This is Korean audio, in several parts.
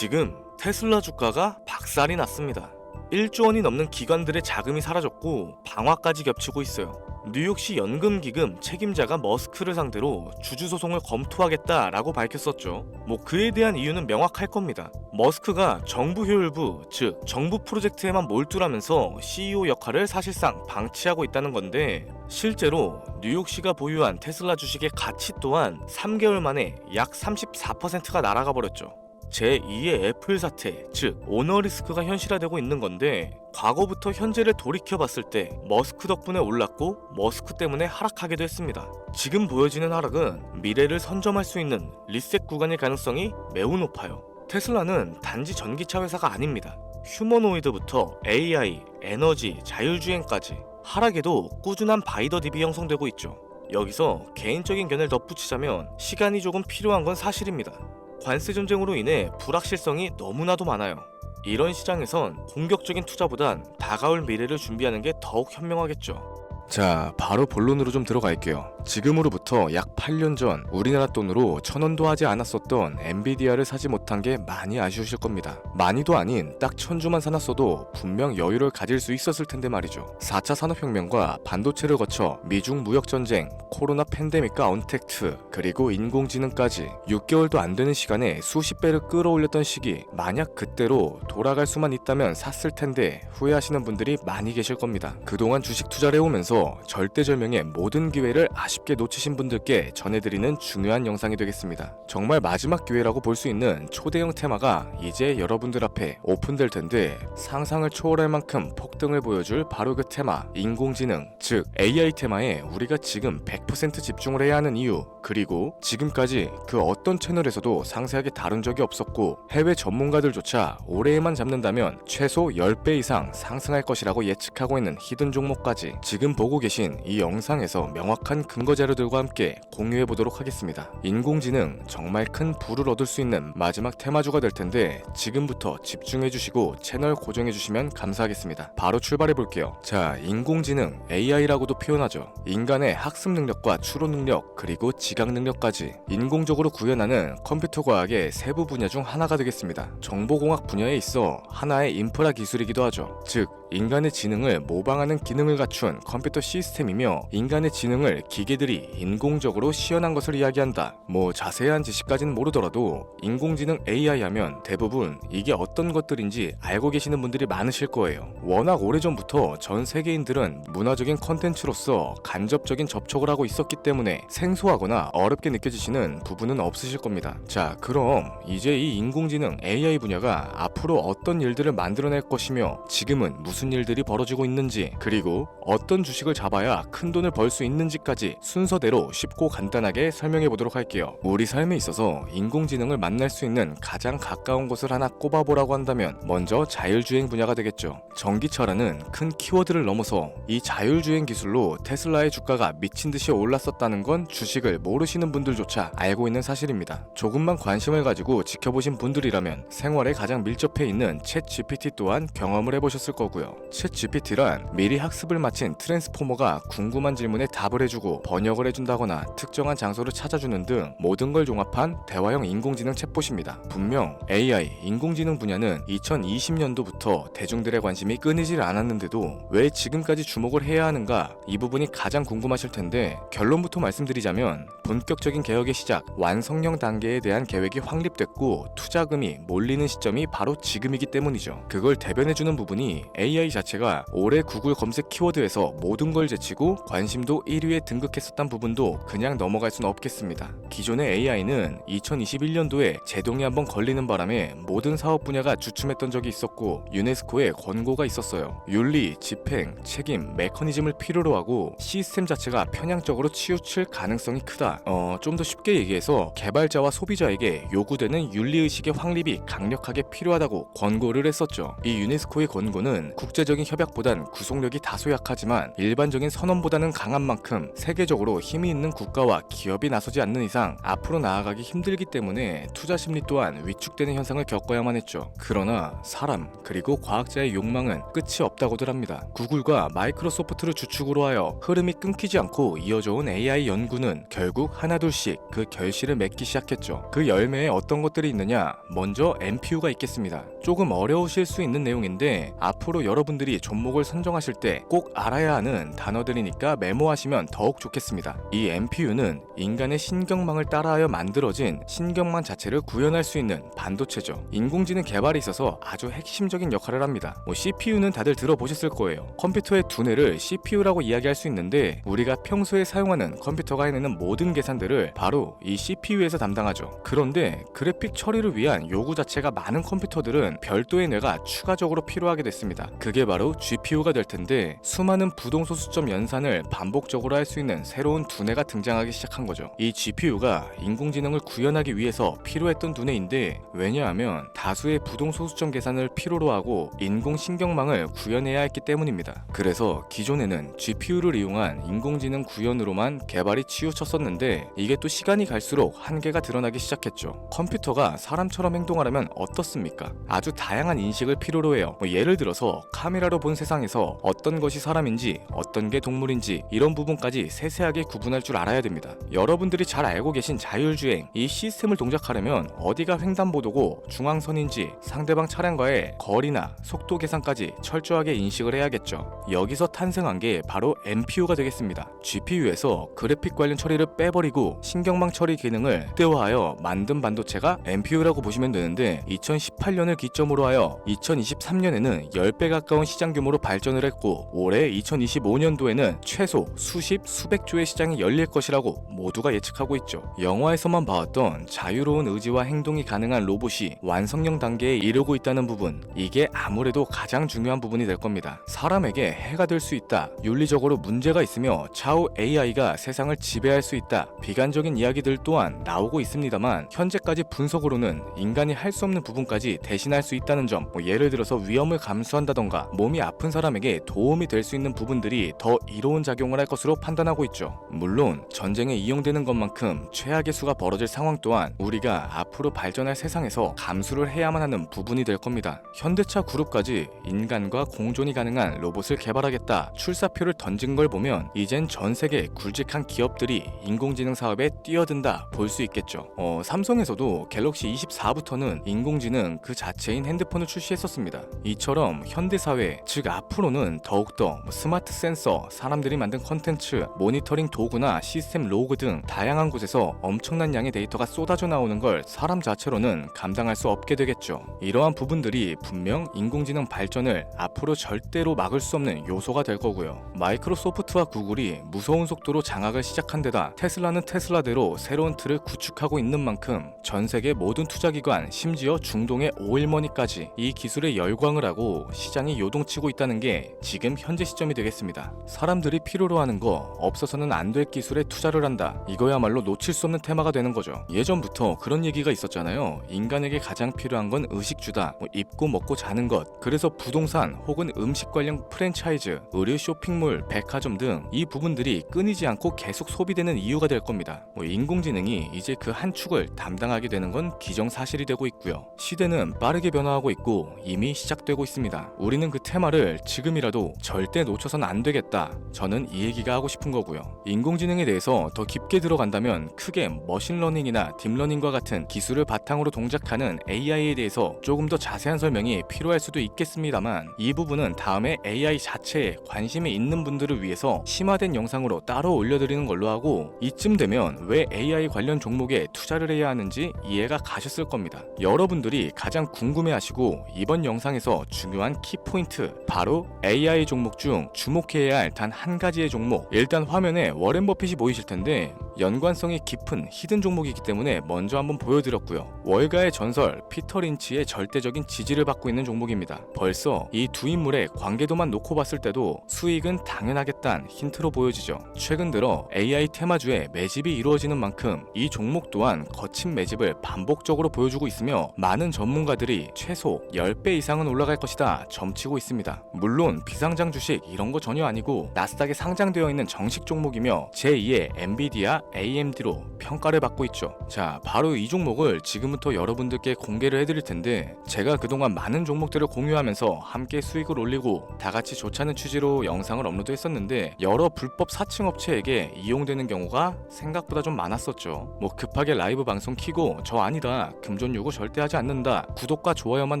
지금 테슬라 주가가 박살이 났습니다. 1조 원이 넘는 기관들의 자금이 사라졌고 방화까지 겹치고 있어요. 뉴욕시 연금기금 책임자가 머스크를 상대로 주주소송을 검토하겠다라고 밝혔었죠. 그에 대한 이유는 명확할 겁니다. 머스크가 정부 효율부, 즉 정부 프로젝트에만 몰두하면서 CEO 역할을 사실상 방치하고 있다는 건데, 실제로 뉴욕시가 보유한 테슬라 주식의 가치 또한 3개월 만에 약 34%가 날아가 버렸죠. 제2의 애플 사태, 즉 오너 리스크가 현실화되고 있는 건데, 과거부터 현재를 돌이켜봤을 때 머스크 덕분에 올랐고 머스크 때문에 하락하기도 했습니다. 지금 보여지는 하락은 미래를 선점할 수 있는 리셋 구간일 가능성이 매우 높아요. 테슬라는 단지 전기차 회사가 아닙니다. 휴머노이드부터 AI, 에너지, 자율주행까지 하락에도 꾸준한 바이더 딥이 형성되고 있죠. 여기서 개인적인 견해를 덧붙이자면 시간이 조금 필요한 건 사실입니다. 관세 전쟁으로 인해 불확실성이 너무나도 많아요. 이런 시장에선 공격적인 투자보단 다가올 미래를 준비하는 게 더욱 현명하겠죠. 자, 바로 본론으로 좀 들어갈게요. 지금으로부터 약 8년 전 우리나라 돈으로 1,000원도 하지 않았었던 엔비디아를 사지 못한 게 많이 아쉬우실 겁니다. 많이도 아닌 딱 1,000주만 사놨어도 분명 여유를 가질 수 있었을 텐데 말이죠. 4차 산업혁명과 반도체를 거쳐 미중 무역전쟁, 코로나 팬데믹과 언택트, 그리고 인공지능까지 6개월도 안 되는 시간에 수십 배를 끌어올렸던 시기, 만약 그때로 돌아갈 수만 있다면 샀을 텐데 후회하시는 분들이 많이 계실 겁니다. 그동안 주식 투자를 해오면서 절대절명의 모든 기회를 아쉽게 놓치신 분들께 전해드리는 중요한 영상이 되겠습니다. 정말 마지막 기회라고 볼 수 있는 초대형 테마가 이제 여러분들 앞에 오픈될 텐데, 상상을 초월할 만큼 폭등을 보여줄 바로 그 테마, 인공지능, 즉 AI 테마에 우리가 지금 100% 집중을 해야 하는 이유, 그리고 지금까지 그 어떤 채널에서도 상세하게 다룬 적이 없었고 해외 전문가들조차 올해에만 잡는다면 최소 10배 이상 상승할 것이라고 예측하고 있는 히든 종목까지 지금 보고 계신 이 영상에서 명확한 근거 자료들과 함께 공유해 보도록 하겠습니다. 인공지능, 정말 큰 부를 얻을 수 있는 마지막 테마주가 될 텐데 지금부터 집중해 주시고 채널 고정해 주시면 감사하겠습니다. 바로 출발해 볼게요. 자, 인공지능, AI라고도 표현하죠. 인간의 학습 능력과 추론 능력, 그리고 지각 능력까지 인공적으로 구현하는 컴퓨터 과학의 세부 분야 중 하나가 되겠습니다. 정보공학 분야에 있어 하나의 인프라 기술이기도 하죠. 즉 인간의 지능을 모방하는 기능을 갖춘 컴퓨터 시스템이며, 인간의 지능을 기계들이 인공적으로 시연한 것을 이야기한다. 자세한 지식까지는 모르더라도 인공지능 AI 하면 대부분 이게 어떤 것들인지 알고 계시는 분들이 많으실 거예요. 워낙 오래전부터 전 세계인들은 문화적인 컨텐츠로서 간접적인 접촉을 하고 있었기 때문에 생소하거나 어렵게 느껴지시는 부분은 없으실 겁니다. 자, 그럼 이제 이 인공지능 AI 분야가 앞으로 어떤 일들을 만들어낼 것이며 지금은 무슨 일들이 벌어지고 있는지, 그리고 어떤 주식을 잡아야 큰 돈을 벌 수 있는지까지 순서대로 쉽고 간단하게 설명해 보도록 할게요. 우리 삶에 있어서 인공지능을 만날 수 있는 가장 가까운 곳을 하나 꼽아보라고 한다면 먼저 자율주행 분야가 되겠죠. 전기차라는 큰 키워드를 넘어서 이 자율주행 기술로 테슬라의 주가가 미친 듯이 올랐었다는 건 주식을 모르시는 분들조차 알고 있는 사실입니다. 조금만 관심을 가지고 지켜보신 분들이라면 생활에 가장 밀접해 있는 챗 GPT 또한 경험을 해보셨을 거고요. 챗 GPT란 미리 학습을 마친 트랜스포머가 궁금한 질문에 답을 해주고 번역을 해준다거나 특정한 장소를 찾아주는 등 모든 걸 종합한 대화형 인공지능 챗봇입니다. 분명 AI, 인공지능 분야는 2020년도부터 대중들의 관심이 끊이질 않았는데도 왜 지금까지 주목을 해야 하는가, 이 부분이 가장 궁금하실 텐데, 결론부터 말씀드리자면 본격적인 개혁의 시작, 완성형 단계에 대한 계획이 확립됐고 투자금이 몰리는 시점이 바로 지금이기 때문이죠. 그걸 대변해주는 부분이 AI 자체가 올해 구글 검색 키워드에서 모든 걸 제치고 관심도 1위에 등극했었던 부분도 그냥 넘어갈 수는 없겠습니다. 기존의 AI는 2021년도에 제동이 한번 걸리는 바람에 모든 사업 분야가 주춤했던 적이 있었고 유네스코의 권고가 있었어요. 윤리, 집행, 책임, 메커니즘을 필요로 하고 시스템 자체가 편향적으로 치우칠 가능성이 크다. 좀 더 쉽게 얘기해서 개발자와 소비자에게 요구되는 윤리의식의 확립이 강력하게 필요하다고 권고를 했었죠. 이 유네스코의 권고는 국제적인 협약보단 구속력이 다소 약하지만 일반적인 선언보다는 강한 만큼 세계적으로 힘이 있는 국가와 기업이 나서지 않는 이상 앞으로 나아가기 힘들기 때문에 투자 심리 또한 위축되는 현상을 겪어야만 했죠. 그러나 사람 그리고 과학자의 욕망은 끝이 없다고들 합니다. 구글과 마이크로소프트를 주축으로 하여 흐름이 끊기지 않고 이어져온 AI 연구는 결국 하나둘씩 그 결실을 맺기 시작했죠. 그 열매에 어떤 것들이 있느냐? 먼저 NPU가 있겠습니다. 조금 어려우실 수 있는 내용인데 앞으로 여러분들이 종목을 선정하실 때 꼭 알아야 하는 단어들이니까 메모하시면 더욱 좋겠습니다. 이 NPU는 인간의 신경망을 따라하여 만들어진 신경망 자체를 구현할 수 있는 반도체죠. 인공지능 개발에 있어서 아주 핵심적인 역할을 합니다. CPU는 다들 들어보셨을 거예요. 컴퓨터의 두뇌를 CPU라고 이야기할 수 있는데 우리가 평소에 사용하는 컴퓨터가 해내는 모든 계산들을 바로 이 CPU에서 담당하죠. 그런데 그래픽 처리를 위한 요구 자체가 많은 컴퓨터들은 별도의 뇌가 추가적으로 필요하게 됐습니다. 그게 바로 GPU가 될 텐데 수많은 부동소수점 연산을 반복적으로 할 수 있는 새로운 두뇌가 등장하기 시작한 거죠. 이 GPU가 인공지능을 구현하기 위해서 필요했던 두뇌인데 왜냐하면 다수의 부동소수점 계산을 필요로 하고 인공신경망을 구현해야 했기 때문입니다. 그래서 기존에는 GPU를 이용한 인공지능 구현으로만 개발이 치우쳤었는데 이게 또 시간이 갈수록 한계가 드러나기 시작했죠. 컴퓨터가 사람처럼 행동하려면 어떻습니까? 아주 다양한 인식을 필요로 해요. 예를 들어서 카메라로 본 세상에서 어떤 것이 사람인지 어떤 게 동물인지 이런 부분까지 세세하게 구분할 줄 알아야 됩니다. 여러분들이 잘 알고 계신 자율주행 이 시스템을 동작하려면 어디가 횡단보도고 중앙선인지 상대방 차량과의 거리나 속도 계산까지 철저하게 인식을 해야겠죠. 여기서 탄생한 게 바로 NPU가 되겠습니다. GPU에서 그래픽 관련 처리를 빼버리고 신경망 처리 기능을 극대화하여 만든 반도체가 NPU라고 보시면 되는데 2018년을 기점으로 하여 2023년에는 10배 가까운 시장 규모로 발전을 했고 올해 2025년도에는 최소 수십 수백 조의 시장이 열릴 것이라고 모두가 예측하고 있죠. 영화에서만 봐왔던 자유로운 의지와 행동이 가능한 로봇이 완성형 단계에 이르고 있다는 부분, 이게 아무래도 가장 중요한 부분이 될 겁니다. 사람에게 해가 될 수 있다, 윤리적으로 문제가 있으며 차후 AI가 세상을 지배할 수 있다, 비관적인 이야기들 또한 나오고 있습니다만 현재까지 분석으로는 인간이 할 수 없는 부분까지 대신할 수 있다는 점, 예를 들어서 위험을 감수한다던가 몸이 아픈 사람에게 도움이 될 수 있는 부분들이 더 이로운 작용을 할 것으로 판단하고 있죠. 물론 전쟁에 이용되는 것만큼 최악의 수가 벌어질 상황 또한 우리가 앞으로 발전할 세상에서 감수를 해야만 하는 부분이 될 겁니다. 현대차 그룹까지 인간과 공존이 가능한 로봇을 개발하겠다 출사표를 던진 걸 보면 이젠 전 세계 굵직한 기업들이 인공지능 사업에 뛰어든다 볼 수 있겠죠. 삼성에서도 갤럭시 24부터는 인공지능 그 자체인 핸드폰을 출시했었습니다. 이처럼 현대사회, 즉 앞으로는 더욱더 스마트 센서, 사람들이 만든 컨텐츠, 모니터링 도구나 시스템 로그 등 다양한 곳에서 엄청난 양의 데이터가 쏟아져 나오는 걸 사람 자체로는 감당할 수 없게 되겠죠. 이러한 부분들이 분명 인공지능 발전을 앞으로 절대로 막을 수 없는 요소가 될 거고요. 마이크로소프트와 구글이 무서운 속도로 장악을 시작한 데다 테슬라는 테슬라대로 새로운 틀을 구축하고 있는 만큼 전 세계 모든 투자기관, 심지어 중동의 오일머니까지 이 기술에 열광을 하고 시장이 요동치고 있다는 게 지금 현재 시점이 되겠습니다. 사람들이 필요로 하는 거, 없어서는 안 될 기술에 투자를 한다. 이거야말로 놓칠 수 없는 테마가 되는 거죠. 예전부터 그런 얘기가 있었잖아요. 인간에게 가장 필요한 건 의식주다. 입고 먹고 자는 것. 그래서 부동산 혹은 음식 관련 프랜차이즈, 의류 쇼핑몰, 백화점 등 이 부분들이 끊이지 않고 계속 소비되는 이유가 될 겁니다. 인공지능이 이제 그 한 축을 담당하게 되는 건 기정사실이 되고 있고요. 시대는 빠르게 변화하고 있고 이미 시작되고 있습니다. 우리는 그 테마를 지금이라도 절대 놓쳐선 안 되겠다. 저는 이 얘기가 하고 싶은 거고요. 인공지능에 대해서 더 깊게 들어간다면 크게 머신러닝이나 딥러닝과 같은 기술을 바탕으로 동작하는 AI에 대해서 조금 더 자세한 설명이 필요할 수도 있겠습니다만 이 부분은 다음에 AI 자체에 관심이 있는 분들을 위해서 심화된 영상으로 따로 올려드리는 걸로 하고 이쯤 되면 왜 AI 관련 종목에 투자를 해야 하는지 이해가 가셨을 겁니다. 여러분들이 가장 궁금해하시고 이번 영상에서 중요한 키포인트, 바로 AI 종목 중 주목해야 할 단 한 가지의 종목. 일단 화면에 워렌 버핏이 보이실 텐데 연관성이 깊은 히든 종목이기 때문에 먼저 한번 보여드렸고요. 월가의 전설 피터 린치의 절대적인 지지를 받고 있는 종목입니다. 벌써 이 두 인물의 관계도만 놓고 봤을 때도 수익은 당연하겠다는 힌트로 보여지죠. 최근 들어 AI 테마주에 매집이 이루어지는 만큼 이 종목 또한 거친 매집을 반복적으로 보여주고 있으며 많은 전문가들이 최소 10배 이상은 올라갈 것이다 점치고 있습니다. 물론 비상장 주식 이런 거 전혀 아니고 나스닥에 상장되어 있는 정식 종목이며 제2의 엔비디아 AMD로 평가를 받고 있죠. 자, 바로 이 종목을 지금부터 여러분들께 공개를 해드릴 텐데 제가 그동안 많은 종목들을 공유하면서 함께 수익을 올리고 다같이 좋자는 취지로 영상을 업로드했었는데 여러 불법 사칭 업체에게 이용되는 경우가 생각보다 좀 많았었죠. 뭐 급하게 라이브 방송 키고 저 아니다, 금전 요구 절대 하지 않는다, 구독과 좋아요만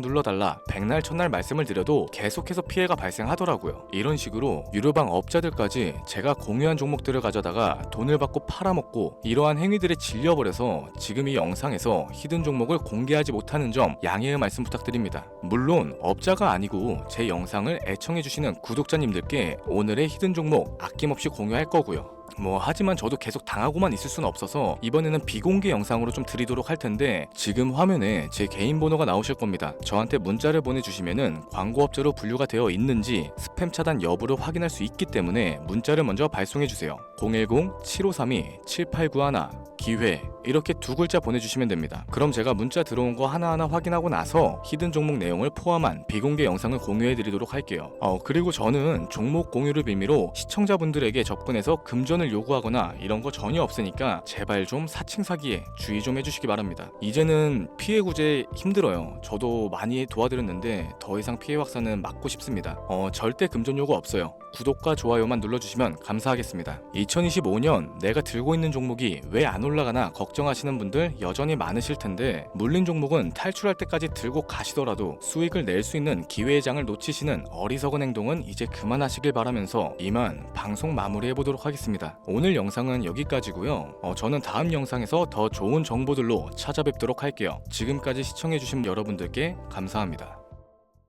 눌러달라, 백날 첫날 말씀을 드려도 계속해서 피해가 발생하더라고요. 이런 식으로 유료방 업자들까지 제가 공유한 종목들을 가져다가 돈을 받고 팔아먹고 이러한 행위들에 질려버려서 지금 이 영상에서 히든 종목을 공개하지 못하는 점 양해의 말씀 부탁드립니다. 물론 업자가 아니고 제 영상을 애청해주시는 구독자님들께 오늘의 히든 종목 아낌없이 공유할 거고요. 하지만 저도 계속 당하고만 있을 수는 없어서 이번에는 비공개 영상으로 좀 드리도록 할 텐데 지금 화면에 제 개인 번호가 나오실 겁니다. 저한테 문자를 보내주시면은 광고업자로 분류가 되어 있는지 스팸 차단 여부를 확인할 수 있기 때문에 문자를 먼저 발송해주세요. 010-7532-7891 기회 이렇게 두 글자 보내주시면 됩니다. 그럼 제가 문자 들어온 거 하나하나 확인하고 나서 히든 종목 내용을 포함한 비공개 영상을 공유해드리도록 할게요. 그리고 저는 종목 공유를 빌미로 시청자분들에게 접근해서 금전을 요구하거나 이런 거 전혀 없으니까 제발 좀 사칭 사기에 주의 좀 해주시기 바랍니다. 이제는 피해 구제 힘들어요. 저도 많이 도와드렸는데 더 이상 피해 확산은 막고 싶습니다. 절대 금전 요구 없어요. 구독과 좋아요만 눌러주시면 감사하겠습니다. 2025년 내가 들고 있는 종목이 왜 안 올라가나 걱정하시는 분들 여전히 많으실 텐데 물린 종목은 탈출할 때까지 들고 가시더라도 수익을 낼 수 있는 기회의 장을 놓치시는 어리석은 행동은 이제 그만하시길 바라면서 이만 방송 마무리해보도록 하겠습니다. 오늘 영상은 여기까지고요. 저는 다음 영상에서 더 좋은 정보들로 찾아뵙도록 할게요. 지금까지 시청해주신 여러분들께 감사합니다.